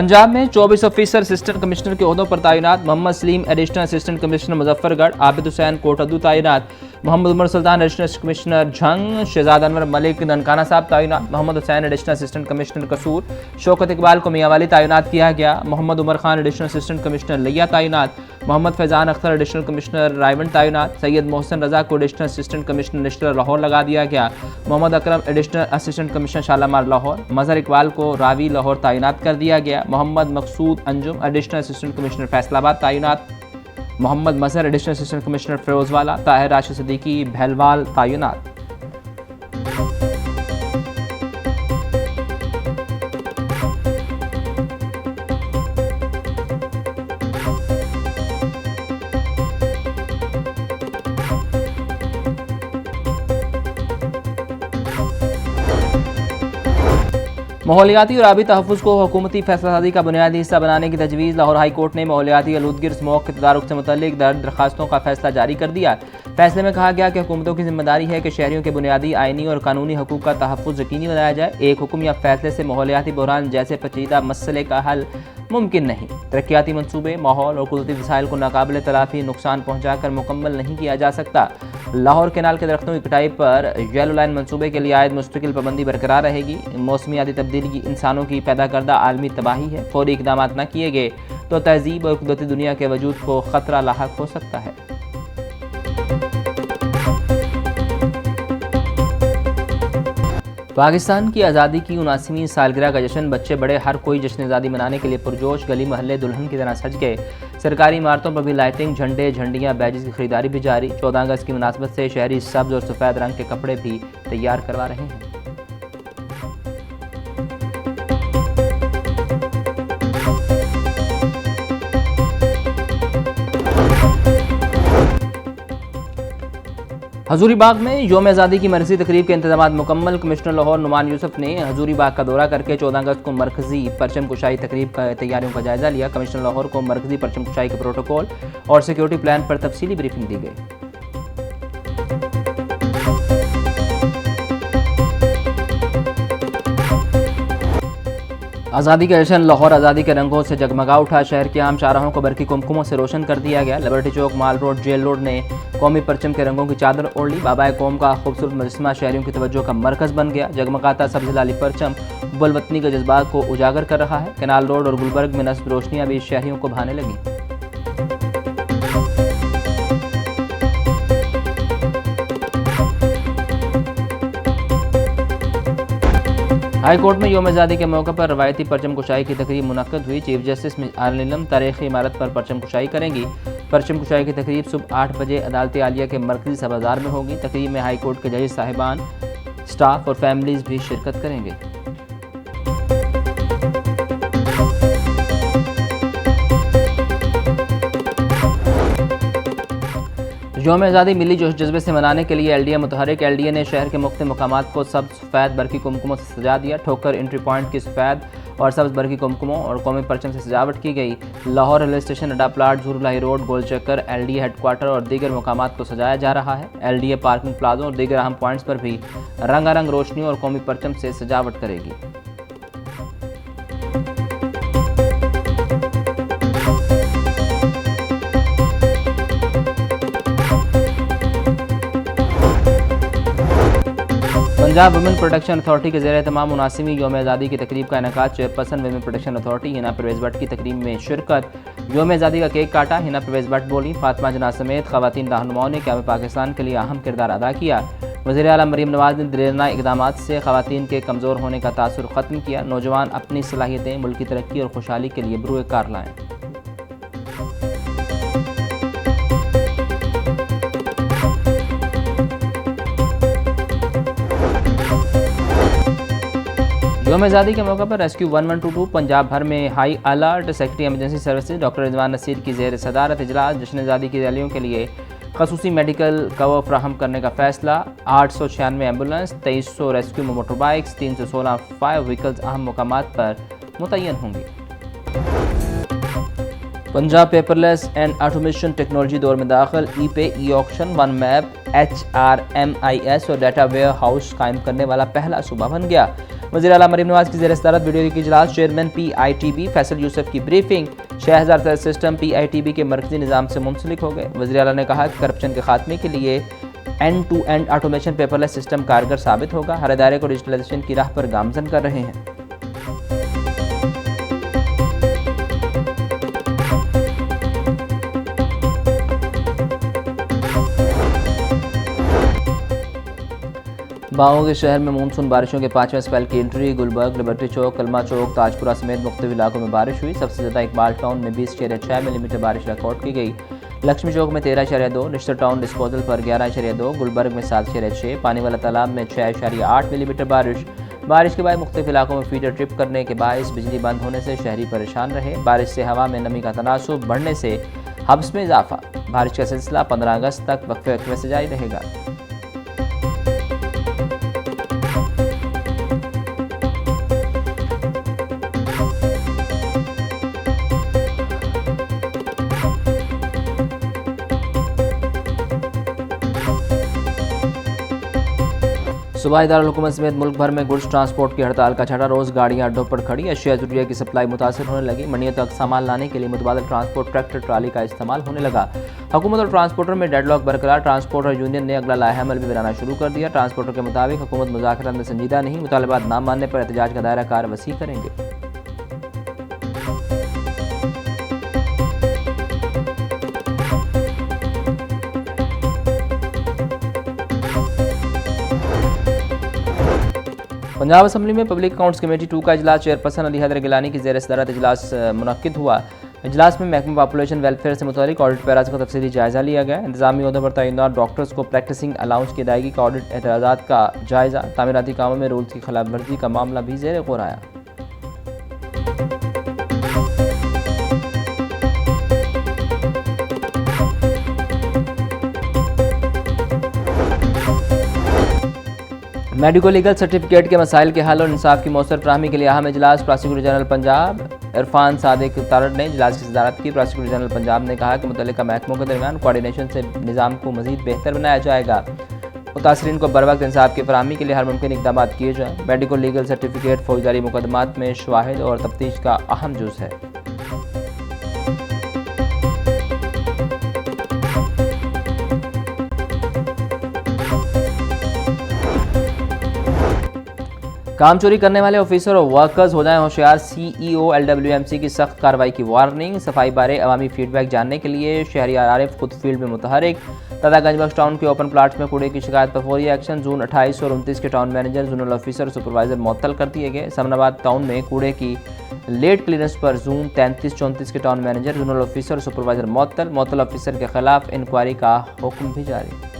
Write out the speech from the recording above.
पंजाब में 24 officer assistant commissioner के ओहदों पर तैनात। Mohammad Saleem additional assistant commissioner Muzaffargarh, Abid Hussain Kot Addu तैनात। मोहम्मद उमर सुल्तान एडिशनल कमिश्नर झंग, शहजाद अनवर मलिक ननकाना साहब तैनात। Mohammad Hussain additional assistant commissioner Kasur, Shaukat Iqbal को मियांवाली तैनात किया गया। Mohammad Umar Khan additional assistant commissioner Layyah तैनात। मोहम्मद फैजान अख्तर एडिशनल कमिश्नर रायवंड तैनात। सैयद मोहसिन रजा को additional assistant commissioner national Lahore लगा दिया गया। Mohammad Akram additional assistant commissioner Shalamar Lahore. Mazhar Iqbal को रावी लाहौर तैनात कर दिया गया। Mohammad Maqsood Anjum additional assistant commissioner Faisalabad तैनात। Mohammad Mazhar additional assistant commissioner Ferozewala. Tahir Rashid Siddiqui Bhalwal तैनात। माहौलियाती और आबी तहफ़्फ़ुज़ को हुकूमती फैसलासाज़ी का बुनियादी हिस्सा बनाने की तजवीज़। लाहौर हाई कोर्ट ने माहौलियाती आलूदगी स्मोक के तदारुक से मुतल्लिक़ दरखास्तों का फैसला जारी कर दिया। फैसले में कहा गया कि हुकूमतों की जिम्मेदारी है कि शहरियों के बुनियादी आइनी और कानूनी हकूक़ का तहफ़्फ़ुज़ यकीनी बनाया जाए। एक हुक्म या फैसले से माहौलियाती बहरान जैसे पेचीदा मसले का हल मुमकिन नहीं। तरक्याती मनसूबे, माहौल और कुदरती वसाइल को नाकाबिल तलाफ़ी नुकसान पहुँचा कर मुकम्मल नहीं किया जा सकता। लाहौर केनाल के दरख्तों की कटाई पर येलो लाइन मनसूबे के लिए आयद मुस्तकिल पाबंदी बरकरार रहेगी। मौसमियाती तब्दीली इंसानों की पैदा करदा आलमी तबाही है। फौरी इकदाम न किए गए तो तहजीब और कुदरती दुनिया के वजूद को ख़तरा लाहक हो सकता है। पाकिस्तान की आज़ादी की 79वीं सालगिरह का जश्न, बच्चे बड़े हर कोई जश्न आज़ादी मनाने के लिए पुरजोश। गली मोहल्ले दुल्हन की तरह सज गए। सरकारी इमारतों पर भी लाइटिंग, झंडे, झंडियाँ, बैजेस की खरीदारी भी जारी। 14 अगस्त की मुनासबत से शहरी सब्ज़ और सफ़ेद रंग के कपड़े भी तैयार करवा रहे हैं। हजूरी बाग में योम आज़ादी की मरकज़ी तकरीब के इंतजाम मुकम्मल। कमिश्नर लाहौर नुमान यूसुफ ने हजूरी बाग का दौरा करके 14 अगस्त को मरकज़ी परचम कुशाई तकरीब का तैयारियों का जायज़ा लिया। कमिश्नर लाहौर को मरकज़ी परचम कुशाई के प्रोटोकॉल और सिक्योरिटी प्लान पर तफसीली ब्रीफिंग दी गई। आज़ादी का जश्न लाहौर आज़ादी के रंगों से जगमगा उठा। शहर के आम शाहराहों को बरकी कुमकुमों से रोशन कर दिया गया। लिबर्टी चौक, माल रोड, जेल रोड ने कौमी परचम के रंगों की चादर ओढ़ ली। बाबाए कौम का खूबसूरत मजस्मा शहरियों की तवज्जो का मरकज़ बन गया। जगमगाता सब्ज़ लाली परचम बुलवतनी के जज्बात को उजागर कर रहा है। कैनाल रोड और गुलबर्ग में नस्ब रोशनियाँ भी शहरियों को भाने लगी। हाई कोर्ट में योम आज़ादी के मौके पर रवायती परचम कुशाई की तकरीब मुनक्कद हुई। चीफ जस्टिस आलम तारीखी इमारत पर परचम कुशाई करेंगी। परचम कुशाई की तकरीब सुबह 8 बजे अदालत आलिया के मरकजी सभागार में होगी। तकरीब में हाई कोर्ट के जज साहिबान, स्टाफ और फैमिलीज भी शिरकत करेंगे। योम आज़ादी मिली जोश जज्बे से मनाने के लिए एलडीए मुतहरिक। एलडीए ने शहर के मुख्तलिफ मकामात को सब्ज़ सफ़ेद बरकी कुमकुमों से सजा दिया। ठोकर एंट्री पॉइंट की सफ़ेद और सब्ज़ बरकी कुमकुमों और कौमी परचम से सजावट की गई। लाहौर रेलवे स्टेशन, अड्डा प्लाट, झूरलाही रोड, गोल चक्कर, एलडीए हेडक्वार्टर और दीगर मकामात को सजाया जा रहा है। एलडीए पार्किंग प्लाजों और दीगर अहम पॉइंट्स पर भी रंगारंग रोशनी और कौमी परचम से सजावट करेगी। पंजाब वुमेन प्रोटेक्शन अथॉरिटी के ज़ेर तमाम 79वीं योम आज़ादी की तकरीब का इनेकाद। Chairperson women protection authority Hina Parvez Bhatt की तकरीब में शिरकत। योम आज़ादी का केक काटा। हिना परवेज़ भट्ट बोली। फातिमा जना समेत ख़वातीन रहनुमाओं ने क़याम पाकिस्तान के लिए अहम किरदार अदा किया। वज़ीर आला मरीम नवाज़ ने दिलेरना इक़दामात से ख़वातीन के कमज़ोर होने का तासुर ख़त्म किया। नौजवान अपनी सलाहियतें मुल्क की तरक्की और खुशहाली के लिए बरूए कार लाएँ। योम आज़ादी के मौके पर रेस्क्यू 1122 पंजाब भर में high alert. Secretary emergency services doctor Rizwan Naseer की ज़ेर सदारत इजलास। जश्न आज़ादी की रैलियों के लिए खसूसी मेडिकल कवर फ्राहम करने का फैसला। 896 ambulance, 2300 rescue motor bikes, 316 fire vehicles अहम मकामात पर मुतय्यन होंगी। Punjab paperless and automation technology दौर में दाखिल। ई पे, e auction, one map, HRMIS और डाटा वेयर हाउस कायम करने वाला पहला सूबा बन गया। वज़ीर आला मरीम नवाज की ज़ेर सदारत वीडियो की इजलास, चेयरमैन PITB फैसल यूसुफ की ब्रीफिंग, 6000 सिस्टम PITB के मरकजी निज़ाम से मुंसलिक हो गए। वज़ीर आला ने कहा कि करप्शन के खात्मे के लिए end to end automation paperless system कारगर साबित होगा। हर इदारे को डिजिटलाइजेशन की राह पर गामजन कर रहे हैं। बागों के शहर में मानसून बारिशों के 5वें स्पेल की एंट्री। गुलबर्ग, लिबर्टी चौक, कलमा चौक, ताजपुरा समेत मुख्तलिफ इलाकों में बारिश हुई। सबसे ज़्यादा इकबाल टाउन में 20.6 मिलीमीटर बारिश रिकॉर्ड की गई। लक्ष्मी चौक में 13.2, निश्तर टाउन डिस्पोजल पर 11.2, गुलबर्ग में 7.6, पानी वाला तालाब में 6.8 मिलीमीटर बारिश के बाद मुख्तलिफ इलाकों में फीडर ट्रिप करने के बायस बिजली बंद होने से शहरी परेशान रहे। बारिश से हवा में नमी का तनासुब बढ़ने से हब्स में इजाफा। बारिश का सिलसिला 15 अगस्त तक वक्फे से जारी रहेगा। सूबाई दारुल-हुकूमत समेत मुल्क भर में गुड्स ट्रांसपोर्ट की हड़ताल का छठा रोज़ गाड़ियां अड्डों पर खड़ी। अशिया ज़रूरिया की सप्लाई मुतासर होने लगी। मंडियों तक सामान लाने के लिए मुतबादल ट्रांसपोर्ट ट्रैक्टर ट्राली का इस्तेमाल होने लगा। हुकूमत और ट्रांसपोर्टर में डेडलॉक बरकरार। ट्रांसपोर्टर यूनियन ने अगला लाहे अमल भी बनाना शुरू कर दिया। ट्रांसपोर्टर के मुताबिक हुकूमत मुज़ाकरात में संजीदा नहीं, मुतालबात न मानने पर एहतजाज का दायरा कार वसी करेंगे। पंजाब असम्बली में पब्लिक अकाउंट्स कमेटी 2 का इजलास चेयरपर्सन अली हैदर गिलानी की ज़ेर सदारत इजलास मुनक्किद हुआ। इजलास में महकमा पॉपुलेशन वेलफेयर से मुतालिक ऑडिट पैराज का तफसीली जायज़ा लिया गया। इंतजामी ओहदों पर तैनात डॉक्टर्स को प्रैक्टिसिंग अलाउंस की अदायगी का ऑडिट, एतराज़ात का जायज़ा, तामीराती कामों में रूल्स की खिलाफ वर्जी का मामला भी ज़ेर गौर आया। मेडिको लीगल सर्टिफिकेट के मसाइल के हल और इंसाफ की मौसर फ्राहमी के लिए अहम इजलास। प्रोसिक्यूटर जनरल पंजाब इरफान सादिक तारड़ ने इजलास की सदारत की। प्रोसिक्यूटर जनरल पंजाब ने कहा कि मुतल्लिका महकमों के दरमियान कोऑर्डिनेशन से निज़ाम को मज़ीद बेहतर बनाया जाएगा। मुतासरीन को बर वक्त इंसाफ की फराहमी के लिए हर मुमकिन इक़दाम किए जाएँ। मेडिको लीगल सर्टिफिकेट फौजदारी मुकदमात में शवाहिद और तफ्तीश का अहम जुज़ है। काम चोरी करने वाले ऑफिसर और वर्कर्स हो जाएं होशियार। CEO LWMC की सख्त कार्रवाई की वार्निंग। सफाई बारे अवामी फीडबैक जानने के लिए शहरियार आरिफ खुद फील्ड में मुतहरिक। दादागंज बख्श टाउन के ओपन प्लाट्स में कूड़े की शिकायत पर फौरी एक्शन। जून 28 और 29 के town manager, zonal officer, supervisor मुअत्तल कर दिए गए। समनाबाद टाउन में कूड़े की लेट क्लियरेंस पर जून 33-34 के town manager, zonal officer, supervisor मुअत्तल ऑफिसर के खिलाफ इंक्वायरी का हुक्म भी जारी।